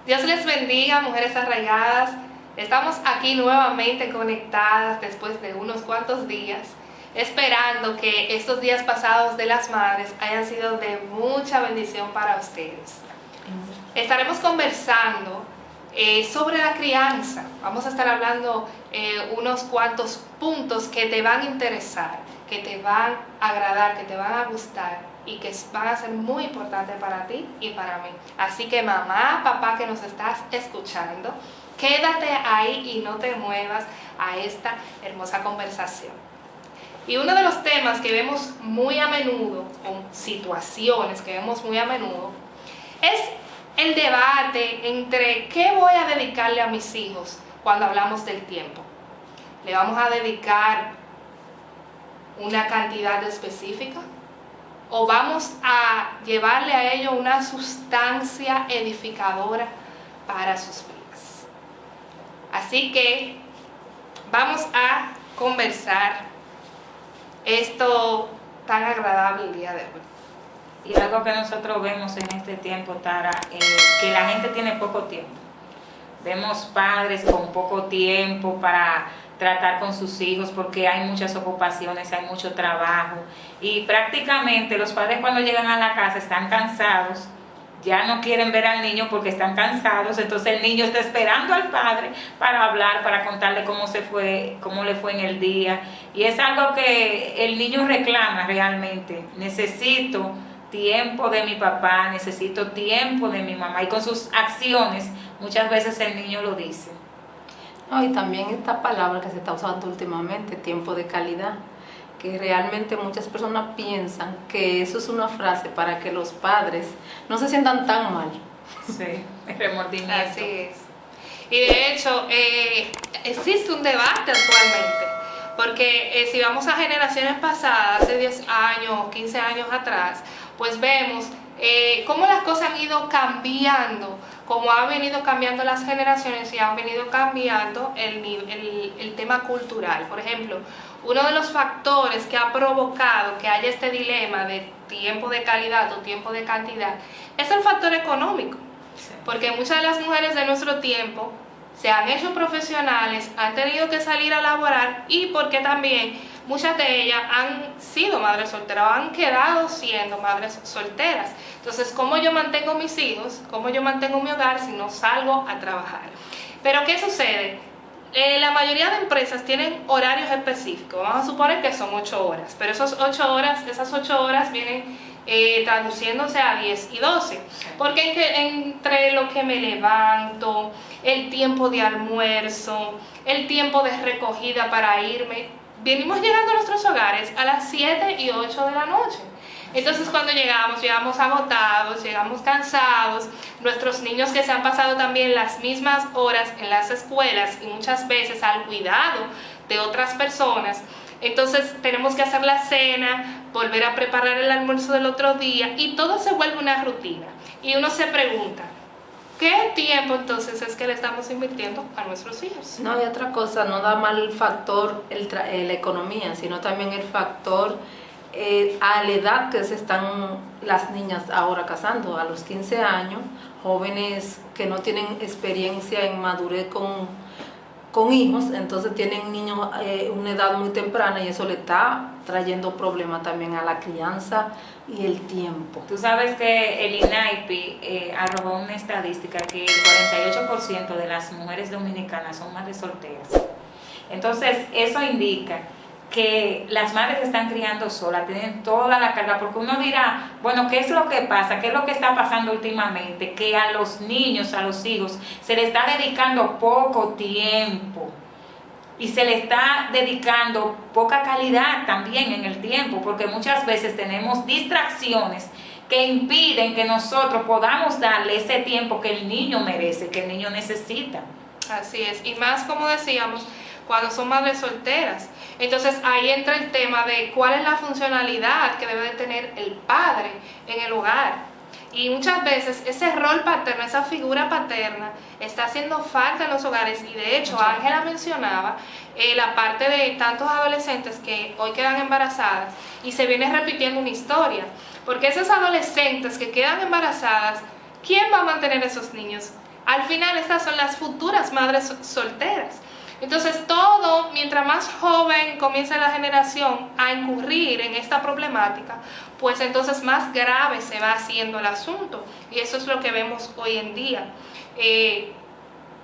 Dios les bendiga, mujeres arraigadas. Estamos aquí nuevamente conectadas después de unos cuantos días, esperando que estos días pasados de las madres hayan sido de mucha bendición para ustedes. Estaremos conversando sobre la crianza. Vamos a estar hablando unos cuantos puntos que te van a interesar, que te van a agradar, que te van a gustar y que van a ser muy importantes para ti y para mí. Así que mamá, papá que nos estás escuchando, quédate ahí y no te muevas a esta hermosa conversación. Y uno de los temas que vemos muy a menudo, o situaciones que vemos muy a menudo, es el debate entre qué voy a dedicarle a mis hijos cuando hablamos del tiempo. ¿Le vamos a dedicar una cantidad específica? ¿O vamos a llevarle a ellos una sustancia edificadora para sus vidas? Así que vamos a conversar esto tan agradable el día de hoy. Y algo que nosotros vemos en este tiempo, Tara, que la gente tiene poco tiempo. Vemos padres con poco tiempo para tratar con sus hijos porque hay muchas ocupaciones, hay mucho trabajo y prácticamente los padres cuando llegan a la casa están cansados, ya no quieren ver al niño porque están cansados, entonces el niño está esperando al padre para hablar, para contarle cómo le fue en el día, y es algo que el niño reclama realmente. Necesito tiempo de mi papá, necesito tiempo de mi mamá, y con sus acciones muchas veces el niño lo dice. No, y también esta palabra que se está usando últimamente, tiempo de calidad, que realmente muchas personas piensan que eso es una frase para que los padres no se sientan tan mal. Sí, el remordimiento. Así es. Y de hecho, existe un debate actualmente, porque si vamos a generaciones pasadas, hace 10 años, 15 años atrás, pues vemos cómo las cosas han ido cambiando, cómo han venido cambiando las generaciones y han venido cambiando el tema cultural. Por ejemplo, uno de los factores que ha provocado que haya este dilema de tiempo de calidad o tiempo de cantidad es el factor económico. Sí. Porque muchas de las mujeres de nuestro tiempo se han hecho profesionales, han tenido que salir a laborar, y porque también muchas de ellas han sido madres solteras o han quedado siendo madres solteras. Entonces, ¿cómo yo mantengo mis hijos? ¿Cómo yo mantengo mi hogar si no salgo a trabajar? Pero ¿qué sucede? La mayoría de empresas tienen horarios específicos. Vamos a suponer que son 8 horas, pero esas 8 horas vienen traduciéndose a 10 y 12. Porque entre lo que me levanto, el tiempo de almuerzo, el tiempo de recogida para irme, venimos llegando a nuestros hogares a las 7 y 8 de la noche. Entonces cuando llegamos agotados, llegamos cansados, nuestros niños que se han pasado también las mismas horas en las escuelas y muchas veces al cuidado de otras personas, entonces tenemos que hacer la cena, volver a preparar el almuerzo del otro día, y todo se vuelve una rutina. Y uno se pregunta, ¿qué tiempo entonces es que le estamos invirtiendo a nuestros hijos? No, hay otra cosa, no da mal el factor la economía, sino también el factor a la edad que se están las niñas ahora casando, a los 15 años, jóvenes que no tienen experiencia en madurez con hijos, entonces tienen niños una edad muy temprana, y eso le está trayendo problemas también a la crianza y el tiempo. Tú sabes que el INAIPI arrojó una estadística que el 48% de las mujeres dominicanas son madres solteras. Entonces eso indica que las madres están criando solas, tienen toda la carga, porque uno dirá, bueno, ¿qué es lo que pasa? ¿Qué es lo que está pasando últimamente? Que a los niños, a los hijos, se le está dedicando poco tiempo y se le está dedicando poca calidad también en el tiempo, porque muchas veces tenemos distracciones que impiden que nosotros podamos darle ese tiempo que el niño merece, que el niño necesita. Así es, y más como decíamos, cuando son madres solteras. Entonces ahí entra el tema de cuál es la funcionalidad que debe de tener el padre en el hogar. Y muchas veces ese rol paterno, esa figura paterna, está haciendo falta en los hogares. Y de hecho, Ángela mencionaba la parte de tantos adolescentes que hoy quedan embarazadas, y se viene repitiendo una historia. Porque esas adolescentes que quedan embarazadas, ¿quién va a mantener a esos niños? al final estas son las futuras madres solteras. Entonces todo, mientras más joven comienza la generación a incurrir en esta problemática, pues entonces más grave se va haciendo el asunto. Y eso es lo que vemos hoy en día.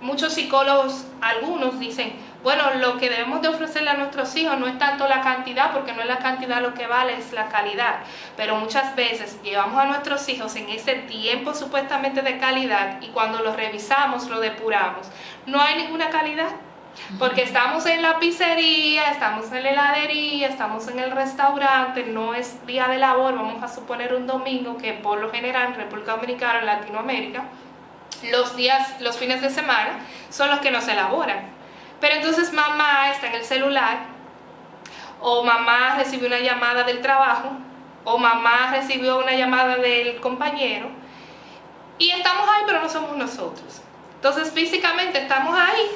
Muchos psicólogos, algunos dicen, bueno, lo que debemos de ofrecerle a nuestros hijos no es tanto la cantidad, porque no es la cantidad lo que vale, es la calidad. Pero muchas veces llevamos a nuestros hijos en ese tiempo supuestamente de calidad y cuando lo revisamos, lo depuramos, no hay ninguna calidad. Porque estamos en la pizzería, estamos en la heladería, estamos en el restaurante, no es día de labor, vamos a suponer un domingo, que por lo general en República Dominicana, en Latinoamérica, los fines de semana son los que nos elaboran. Pero entonces mamá está en el celular, o mamá recibió una llamada del trabajo, o mamá recibió una llamada del compañero, y estamos ahí pero no somos nosotros. Entonces físicamente estamos ahí,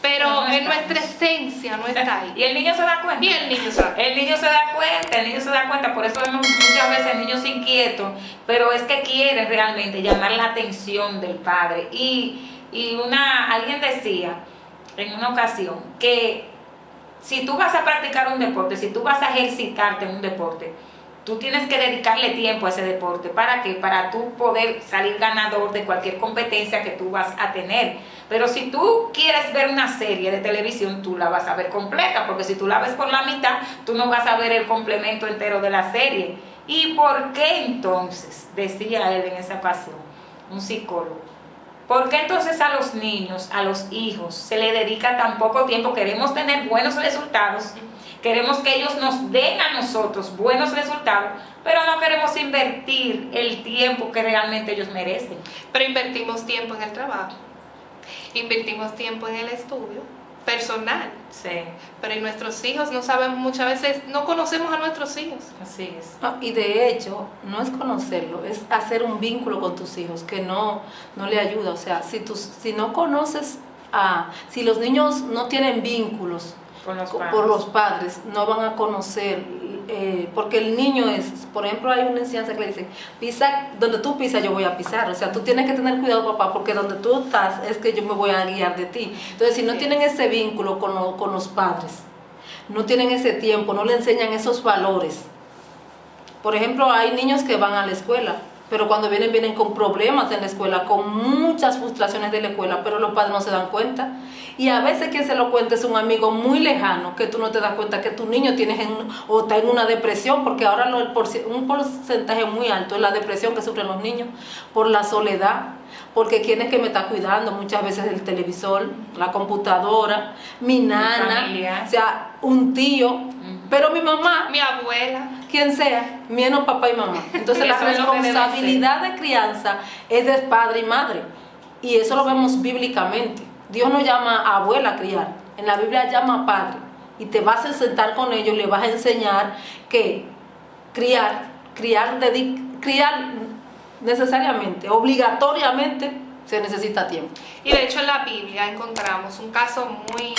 pero no en nuestra esencia no está ahí. Y el niño se da cuenta. Y el niño se da cuenta. El niño se da cuenta, por eso vemos muchas veces niños inquietos, pero es que quieren realmente llamar la atención del padre. Y alguien decía en una ocasión que si tú vas a practicar un deporte, si tú vas a ejercitarte en un deporte, tú tienes que dedicarle tiempo a ese deporte. ¿Para qué? Para tú poder salir ganador de cualquier competencia que tú vas a tener. Pero si tú quieres ver una serie de televisión, tú la vas a ver completa, porque si tú la ves por la mitad, tú no vas a ver el complemento entero de la serie. ¿Y por qué entonces, decía él en esa ocasión, un psicólogo, por qué entonces a los niños, a los hijos, se le dedica tan poco tiempo? Queremos tener buenos resultados, queremos que ellos nos den a nosotros buenos resultados, pero no queremos invertir el tiempo que realmente ellos merecen. Pero invertimos tiempo en el trabajo, invertimos tiempo en el estudio personal. Sí. Pero en nuestros hijos no sabemos, muchas veces no conocemos a nuestros hijos. Así es. No, y de hecho, no es conocerlo, es hacer un vínculo con tus hijos que no le ayuda. O sea, si no conoces si los niños no tienen vínculos por los padres, no van a conocer, porque el niño por ejemplo, hay una enseñanza que le dicen, pisa, donde tú pisas yo voy a pisar. O sea, tú tienes que tener cuidado, papá, porque donde tú estás es que yo me voy a guiar de ti. Entonces, si no tienen ese vínculo con los padres, no tienen ese tiempo, no le enseñan esos valores. Por ejemplo, hay niños que van a la escuela, pero cuando vienen con problemas en la escuela, con muchas frustraciones de la escuela, pero los padres no se dan cuenta. Y a veces quien se lo cuenta es un amigo muy lejano, que tú no te das cuenta que tu niño o está en una depresión, porque ahora un porcentaje muy alto es la depresión que sufren los niños por la soledad, porque quién es que me está cuidando, muchas veces el televisor, la computadora, mi nana, o sea, un tío, pero mi mamá, mi abuela, quien sea, menos papá y mamá. Entonces la responsabilidad de crianza es de padre y madre, y eso lo vemos bíblicamente. Dios no llama a abuela a criar, en la Biblia llama a padre, y te vas a sentar con ellos, le vas a enseñar que criar necesariamente, obligatoriamente se necesita tiempo. Y de hecho en la Biblia encontramos un caso muy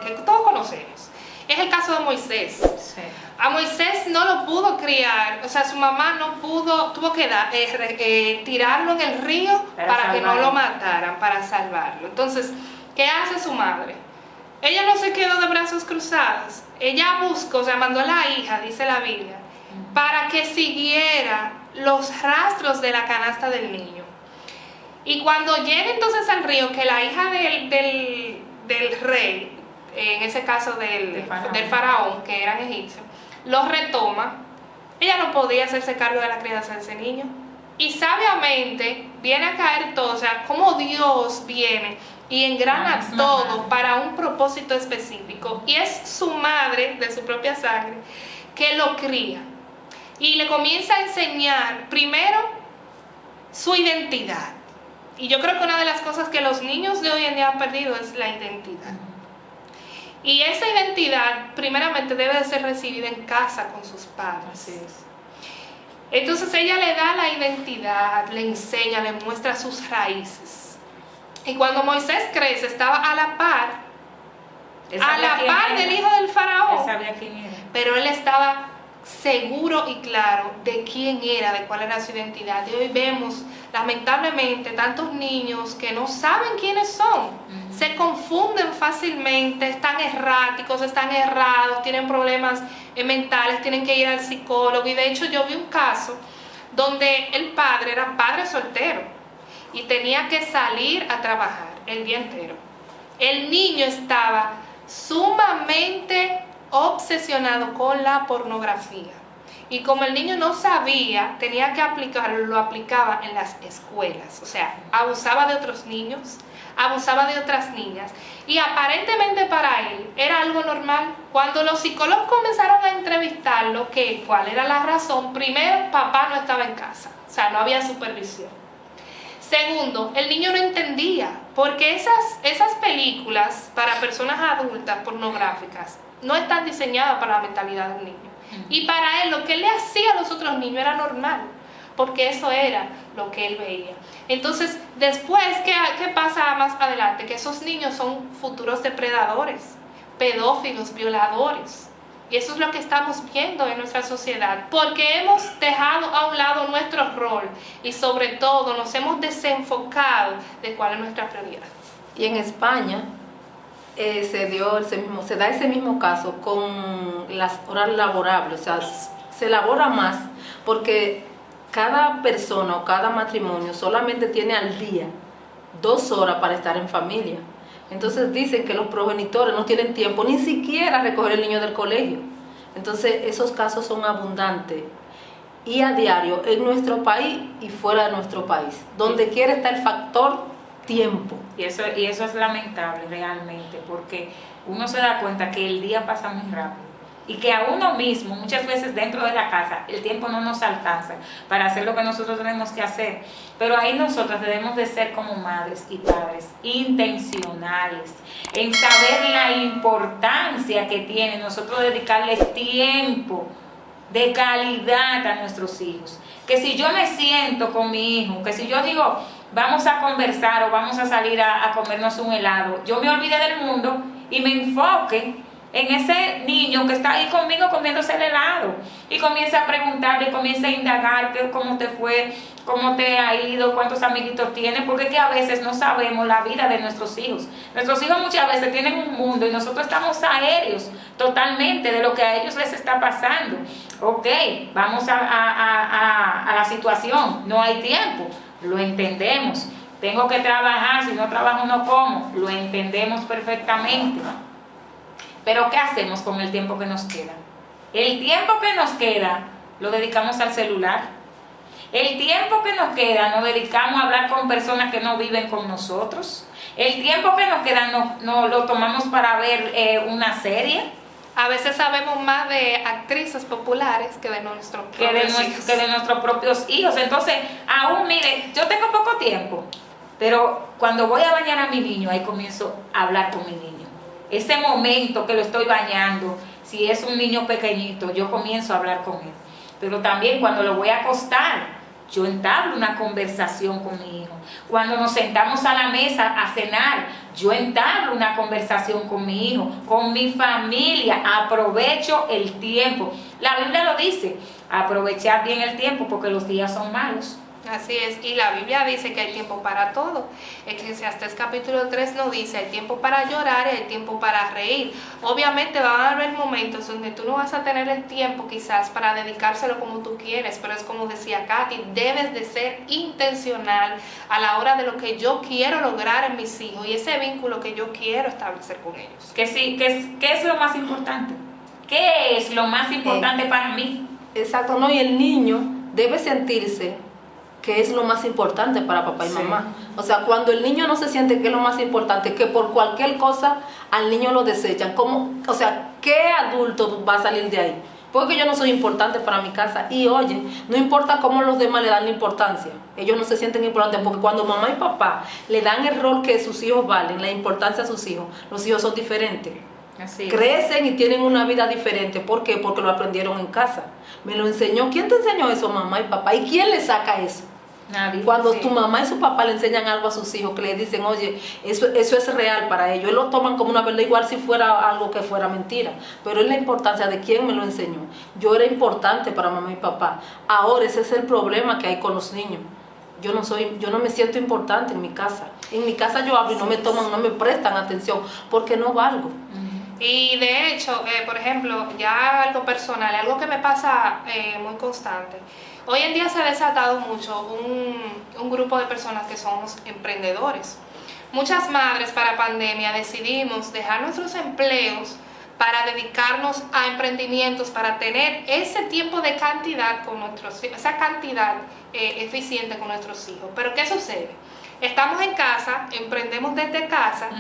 que todos conocemos. Es el caso de Moisés. Sí. A Moisés no lo pudo criar, o sea, su mamá no pudo, tuvo que tirarlo en el río para que no lo mataran, para salvarlo. Entonces, ¿qué hace su madre? Ella no se quedó de brazos cruzados, ella buscó, o sea, mandó a la hija, dice la Biblia, para que siguiera los rastros de la canasta del niño. Y cuando llega entonces al río, que la hija del rey, en ese caso del faraón, que eran egipcios, lo retoma, ella no podía hacerse cargo de la crianza de ese niño. Y sabiamente viene a caer todo, o sea, como Dios viene y engrana todo para un propósito específico. Y es su madre, de su propia sangre, que lo cría. Y le comienza a enseñar, primero, su identidad. Y yo creo que una de las cosas que los niños de hoy en día han perdido es la identidad. Y esa identidad, primeramente, debe de ser recibida en casa con sus padres. Así es. Entonces ella le da la identidad, le enseña, le muestra sus raíces. Y cuando Moisés crece, estaba a la par del hijo del faraón. Él sabía quién era. Pero él estaba seguro y claro de quién era, de cuál era su identidad. Y hoy vemos, lamentablemente, tantos niños que no saben quiénes son, se confunden fácilmente, están erráticos, están errados, tienen problemas mentales, tienen que ir al psicólogo. Y de hecho yo vi un caso donde el padre era padre soltero y tenía que salir a trabajar el día entero. El niño estaba sumamente obsesionado con la pornografía. Y como el niño no sabía, tenía que aplicarlo, lo aplicaba en las escuelas. O sea, abusaba de otros niños, abusaba de otras niñas. Y aparentemente para él era algo normal. Cuando los psicólogos comenzaron a entrevistarlo, ¿cuál era la razón? Primero, papá no estaba en casa. O sea, no había supervisión. Segundo, el niño no entendía, porque esas películas para personas adultas pornográficas no están diseñadas para la mentalidad del niño. Y para él lo que él le hacía a los otros niños era normal, porque eso era lo que él veía. Entonces, después, ¿qué pasa más adelante? Que esos niños son futuros depredadores, pedófilos, violadores. Y eso es lo que estamos viendo en nuestra sociedad, porque hemos dejado a un lado nuestro rol y sobre todo nos hemos desenfocado de cuál es nuestra prioridad. Y en España se da ese mismo caso con las horas laborables, o sea, se elabora más porque cada persona o cada matrimonio solamente tiene al día 2 horas para estar en familia. Entonces dicen que los progenitores no tienen tiempo ni siquiera a recoger el niño del colegio. Entonces esos casos son abundantes y a diario en nuestro país y fuera de nuestro país. Donde quiera está el factor tiempo. Y eso es lamentable realmente, porque uno se da cuenta que el día pasa muy rápido y que a uno mismo, muchas veces dentro de la casa, el tiempo no nos alcanza para hacer lo que nosotros tenemos que hacer. Pero ahí nosotros debemos de ser como madres y padres intencionales en saber la importancia que tiene nosotros dedicarles tiempo de calidad a nuestros hijos. Que si yo me siento con mi hijo, que si yo digo vamos a conversar o vamos a salir a comernos un helado, yo me olvide del mundo y me enfoque en ese niño que está ahí conmigo comiéndose el helado y comienza a preguntarle, comienza a indagar cómo te fue, cómo te ha ido, cuántos amiguitos tienes, porque es que a veces no sabemos la vida de nuestros hijos. Nuestros hijos muchas veces tienen un mundo y nosotros estamos aéreos totalmente de lo que a ellos les está pasando. Ok, vamos a la situación, no hay tiempo, lo entendemos. Tengo que trabajar, si no trabajo no como, lo entendemos perfectamente. Pero ¿qué hacemos con el tiempo que nos queda? El tiempo que nos queda lo dedicamos al celular. El tiempo que nos queda nos dedicamos a hablar con personas que no viven con nosotros. El tiempo que nos queda no lo tomamos para ver una serie. A veces sabemos más de actrices populares que de nuestros propios hijos. Entonces, aún mire, yo tengo poco tiempo, pero cuando voy a bañar a mi niño, ahí comienzo a hablar con mi niño. Ese momento que lo estoy bañando, si es un niño pequeñito, yo comienzo a hablar con él. Pero también cuando lo voy a acostar, yo entablo una conversación con mi hijo. Cuando nos sentamos a la mesa a cenar, yo entablo una conversación con mi hijo, con mi familia. Aprovecho el tiempo. La Biblia lo dice, aprovechar bien el tiempo porque los días son malos. Así es, y la Biblia dice que hay tiempo para todo. Eclesiastés capítulo 3 nos dice, hay tiempo para llorar y hay tiempo para reír. Obviamente van a haber momentos donde tú no vas a tener el tiempo quizás para dedicárselo como tú quieres, pero es como decía Katy, debes de ser intencional a la hora de lo que yo quiero lograr en mis hijos y ese vínculo que yo quiero establecer con ellos. ¿Qué es lo más importante? ¿Qué es lo más importante para mí? Exacto, ¿no? Y el niño debe sentirse que es lo más importante para papá y mamá. O sea, cuando el niño no se siente que es lo más importante, que por cualquier cosa al niño lo desechan, o sea, ¿qué adulto va a salir de ahí? Porque yo no soy importante para mi casa. Y oye, no importa cómo los demás le dan la importancia, ellos no se sienten importantes, porque cuando mamá y papá le dan el rol que sus hijos valen, la importancia a sus hijos, los hijos son diferentes. Así crecen y tienen una vida diferente. ¿Por qué? Porque lo aprendieron en casa. Me lo enseñó. ¿Quién te enseñó eso, mamá y papá? ¿Y quién le saca eso? Nadie, Cuando sí. tu mamá y su papá le enseñan algo a sus hijos, que le dicen, oye, eso es real para ellos, lo toman como una verdad, igual si fuera algo que fuera mentira, pero es la importancia de quién me lo enseñó. Yo era importante para mamá y papá. Ahora ese es el problema que hay con los niños. Yo no me siento importante en mi casa. En mi casa yo hablo y no me toman, no me prestan atención, porque no valgo. Y de hecho, por ejemplo, ya algo personal, algo que me pasa muy constante. Hoy en día se ha desatado mucho un grupo de personas que somos emprendedores. Muchas madres para pandemia decidimos dejar nuestros empleos para dedicarnos a emprendimientos, para tener ese tiempo de cantidad con nuestros hijos, esa cantidad eficiente con nuestros hijos. Pero ¿qué sucede? Estamos en casa, emprendemos desde casa,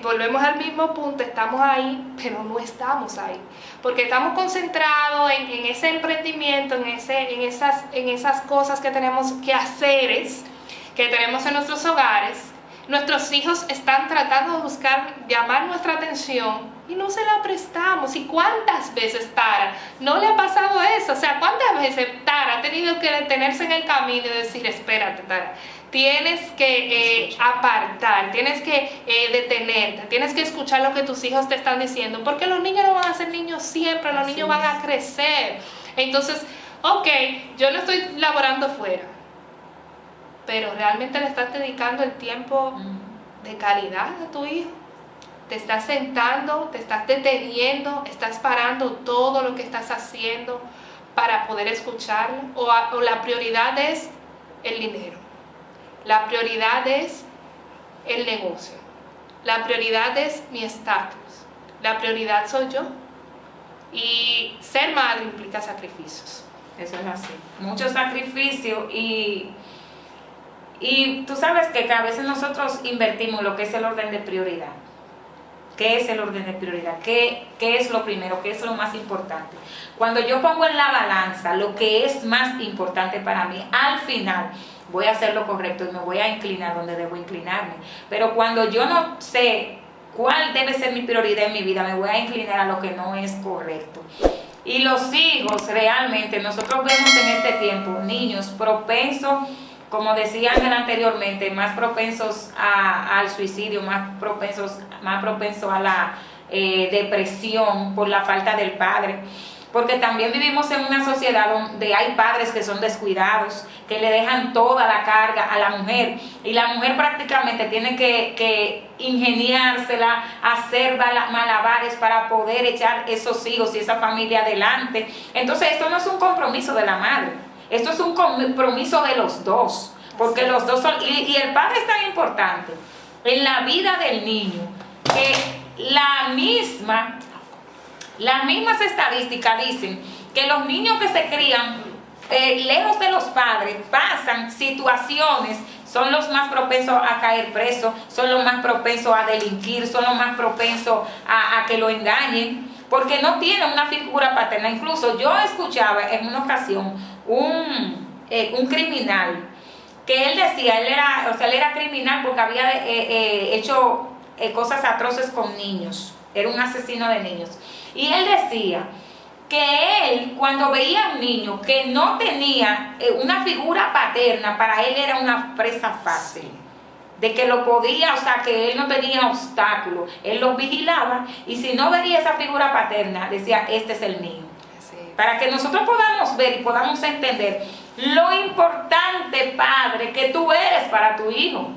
volvemos al mismo punto, estamos ahí, pero no estamos ahí, porque estamos concentrados en ese emprendimiento, en esas cosas que tenemos que haceres, que tenemos en nuestros hogares. Nuestros hijos están tratando de buscar, llamar nuestra atención y no se la prestamos. ¿Y cuántas veces Tara no le ha pasado eso? O sea, ¿cuántas veces Tara ha tenido que detenerse en el camino y decir, espérate, Tara, tienes que apartar, tienes que detenerte, tienes que escuchar lo que tus hijos te están diciendo, porque los niños no van a ser niños siempre, los niños van a crecer. Entonces, ok, yo no estoy laborando fuera, pero realmente le estás dedicando el tiempo de calidad a tu hijo. Te estás sentando, te estás deteniendo, estás parando todo lo que estás haciendo para poder escucharlo, o la prioridad es el dinero, la prioridad es el negocio, la prioridad es mi estatus, la prioridad soy yo. Y ser madre implica sacrificios. Eso es así, mucho sacrificio y tú sabes que a veces nosotros invertimos lo que es el orden de prioridad. ¿Qué es el orden de prioridad? ¿Qué es lo primero? ¿Qué es lo más importante? Cuando yo pongo en la balanza lo que es más importante para mí, al final voy a hacer lo correcto y me voy a inclinar donde debo inclinarme. Pero cuando yo no sé cuál debe ser mi prioridad en mi vida, me voy a inclinar a lo que no es correcto. Y los hijos realmente, nosotros vemos en este tiempo niños propensos, como decía Ángel anteriormente, más propensos al suicidio, más propensos a la depresión por la falta del padre. Porque también vivimos en una sociedad donde hay padres que son descuidados, que le dejan toda la carga a la mujer, y la mujer prácticamente tiene que ingeniársela, hacer malabares para poder echar esos hijos y esa familia adelante. Entonces esto no es un compromiso de la madre, esto es un compromiso de los dos, porque sí, los dos son, y el padre es tan importante en la vida del niño que las mismas estadísticas dicen que los niños que se crían lejos de los padres pasan situaciones, son los más propensos a caer presos, son los más propensos a delinquir, son los más propensos a que lo engañen, porque no tienen una figura paterna. Incluso yo escuchaba en una ocasión un criminal que él decía, él era criminal porque había hecho cosas atroces con niños, era un asesino de niños. Y él decía que él, cuando veía a un niño que no tenía una figura paterna, para él era una presa fácil, de que lo podía, o sea, que él no tenía obstáculos, él los vigilaba, y si no veía esa figura paterna, decía, este es el mío. Sí. Para que nosotros podamos ver y podamos entender lo importante, padre, que tú eres para tu hijo.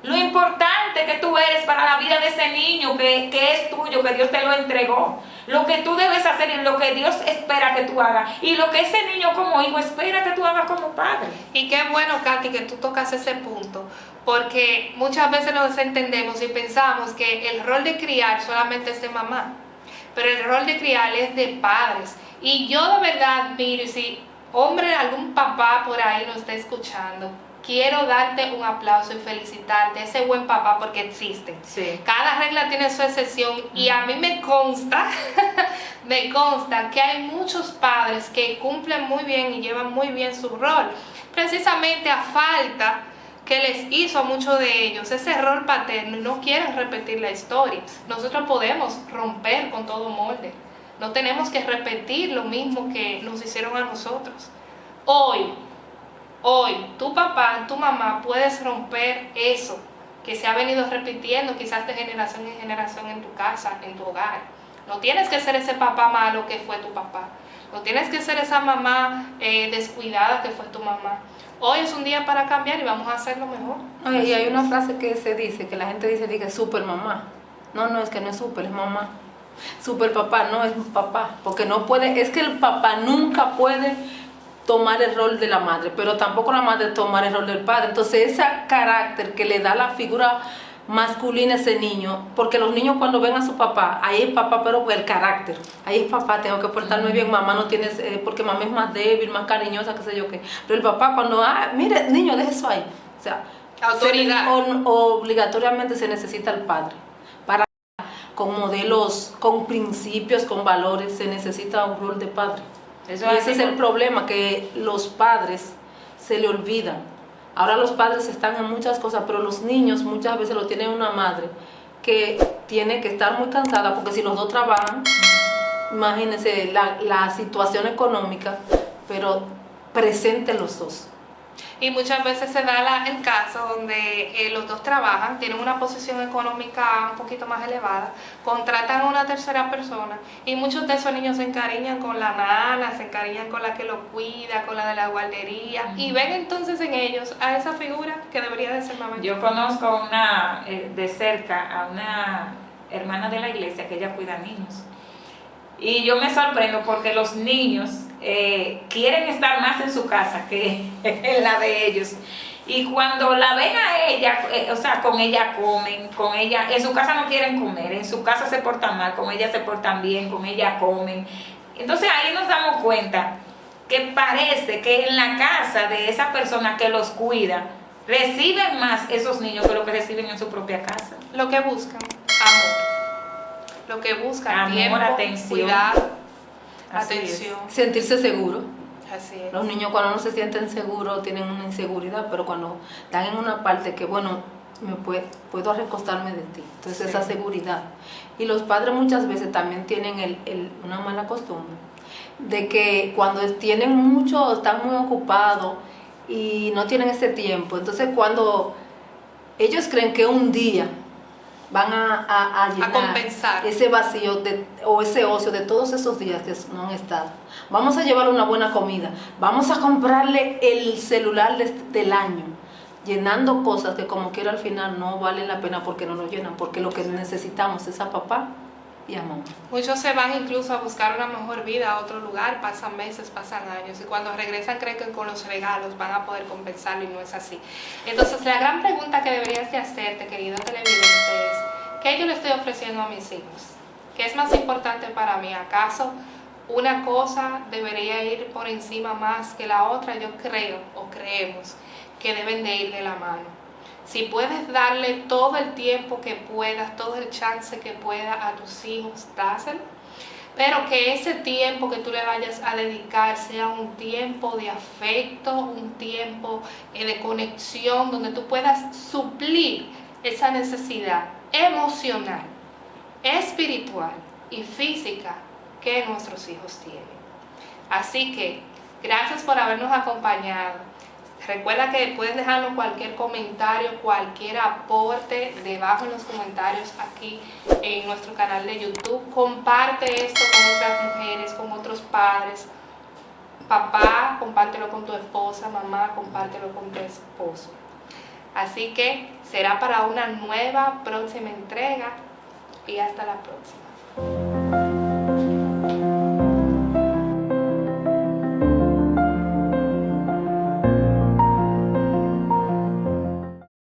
Lo importante que tú eres para la vida de ese niño que es tuyo, que Dios te lo entregó. Lo que tú debes hacer y lo que Dios espera que tú hagas. Y lo que ese niño como hijo espera que tú hagas como padre. Y qué bueno, Katy, que tú tocas ese punto. Porque muchas veces nos entendemos y pensamos que el rol de criar solamente es de mamá. Pero el rol de criar es de padres. Y yo de verdad, mire, si hombre, algún papá por ahí nos está escuchando, quiero darte un aplauso y felicitarte, ese buen papá, porque existe. Sí. Cada regla tiene su excepción y a mí me consta que hay muchos padres que cumplen muy bien y llevan muy bien su rol, precisamente a falta que les hizo a muchos de ellos ese rol paterno y no quieren repetir la historia. Nosotros podemos romper con todo molde, no tenemos que repetir lo mismo que nos hicieron a nosotros. Hoy, Hoy, tu papá, tu mamá, puedes romper eso que se ha venido repitiendo quizás de generación en generación en tu casa, en tu hogar. No tienes que ser ese papá malo que fue tu papá. No tienes que ser esa mamá descuidada que fue tu mamá. Hoy es un día para cambiar y vamos a hacerlo mejor. Y hay una frase que se dice, que la gente dice super mamá. No, es que no es super, es mamá. Super papá, no es papá. Porque no puede, es que el papá nunca puede tomar el rol de la madre, pero tampoco la madre tomar el rol del padre. Entonces ese carácter que le da la figura masculina a ese niño, porque los niños cuando ven a su papá, ahí es papá, pero el carácter, ahí es papá, tengo que portarme bien, mamá no tienes, porque mamá es más débil, más cariñosa, qué sé yo qué. Pero el papá cuando, mire, niño, deje eso ahí. O sea, autoridad. Obligatoriamente se necesita el padre. Con modelos, con principios, con valores, se necesita un rol de padre. Eso y ese es el problema, que los padres se le olvidan. Ahora los padres están en muchas cosas, pero los niños muchas veces lo tienen una madre que tiene que estar muy cansada, porque si los dos trabajan, imagínense la situación económica, pero presenten los dos. Y muchas veces se da el caso donde los dos trabajan, tienen una posición económica un poquito más elevada, contratan a una tercera persona y muchos de esos niños se encariñan con la nana, se encariñan con la que lo cuida, con la de la guardería, y ven entonces en ellos a esa figura que debería de ser mamá. Yo conozco de cerca a una hermana de la iglesia que ella cuida niños. Y yo me sorprendo porque los niños quieren estar más en su casa que en la de ellos. Y cuando la ven a ella, o sea, con ella comen, con ella, en su casa no quieren comer, en su casa se portan mal, con ella se portan bien, con ella comen. Entonces ahí nos damos cuenta que parece que en la casa de esa persona que los cuida, reciben más esos niños que lo que reciben en su propia casa. Lo que buscan, amor. Lo que buscan, amor, tiempo, atención, cuidado, así atención. Sentirse seguro. Así es. Los niños cuando no se sienten seguros tienen una inseguridad, pero cuando están en una parte que, bueno, puedo recostarme de ti. Entonces Sí. esa seguridad. Y los padres muchas veces también tienen una mala costumbre de que cuando tienen mucho, están muy ocupados y no tienen ese tiempo. Entonces cuando ellos creen que un día van a llenar compensar ese vacío o ese ocio de todos esos días que no han estado. Vamos a llevarle una buena comida, vamos a comprarle el celular del año, llenando cosas que como quiera al final no valen la pena porque no nos llenan, porque lo que necesitamos es a papá y a mamá. Muchos se van incluso a buscar una mejor vida a otro lugar, pasan meses, pasan años, y cuando regresan creen que con los regalos van a poder compensarlo, y no es así. Entonces la gran pregunta que deberías de hacerte, querido televidente, es ¿qué yo le estoy ofreciendo a mis hijos? ¿Qué es más importante para mí? ¿Acaso una cosa debería ir por encima más que la otra? Yo creo o creemos que deben de ir de la mano. Si puedes darle todo el tiempo que puedas, todo el chance que puedas a tus hijos, dáselo. Pero que ese tiempo que tú le vayas a dedicar sea un tiempo de afecto, un tiempo de conexión, donde tú puedas suplir esa necesidad emocional, espiritual y física que nuestros hijos tienen. Así que, gracias por habernos acompañado. Recuerda que puedes dejarnos cualquier comentario, cualquier aporte debajo en los comentarios aquí en nuestro canal de YouTube. Comparte esto con otras mujeres, con otros padres. Papá, compártelo con tu esposa. Mamá, compártelo con tu esposo. Así que será para una nueva próxima entrega y hasta la próxima.